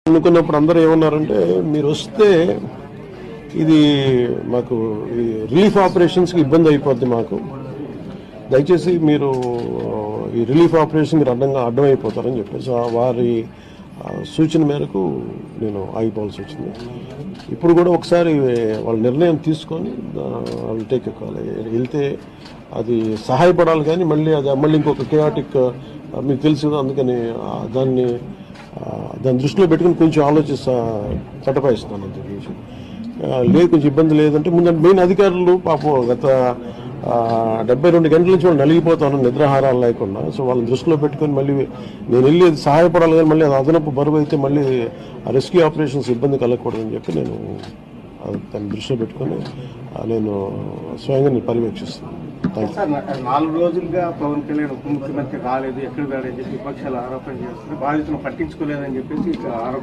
అనుకున్నప్పుడు అందరూ ఏమన్నారంటే మీరు వస్తే ఇది మాకు రిలీఫ్ ఆపరేషన్స్కి ఇబ్బంది అయిపోద్ది మాకు, దయచేసి మీరు ఈ రిలీఫ్ ఆపరేషన్ మీరు అడ్డమైపోతారని చెప్పేసి వారి సూచన మేరకు నేను ఆగిపోవాల్సి వచ్చింది. ఇప్పుడు కూడా ఒకసారి వాళ్ళ నిర్ణయం తీసుకొని వాళ్ళు టేక్ కాల్ వెళ్తే అది సహాయపడాలి, కానీ మళ్ళీ ఇంకొక కేయాటిక్ మీకు తెలుసు కదా, అందుకని దాన్ని దృష్టిలో పెట్టుకుని కొంచెం తటపాయిస్తున్నాను అంత విషయం లేదు. కొంచెం ఇబ్బంది లేదంటే ముందు మెయిన్ అధికారులు పాపం గత 72 గంటల నుంచి వాళ్ళు నలిగిపోతాను నిద్రాహారాలు లేకుండా. సో వాళ్ళని దృష్టిలో పెట్టుకొని మళ్ళీ నేను వెళ్ళి సహాయపడాలి, కానీ మళ్ళీ అది అదనపు బరువు అయితే మళ్ళీ రెస్క్యూ ఆపరేషన్స్ ఇబ్బంది కలగకూడదని చెప్పి నేను దాన్ని దృష్టిలో పెట్టుకొని నేను స్వయంగా పర్యవేక్షిస్తున్నాను. 4 రోజులుగా పవన్ కళ్యాణ్ ఉప ముఖ్యమంత్రి రాలేదు, ఎక్కడ రాలేదని చెప్పి విపక్షాలు ఆరోపణ చేస్తున్నారు. బాధితులను పట్టించుకోలేదని చెప్పేసి ఆరోపణ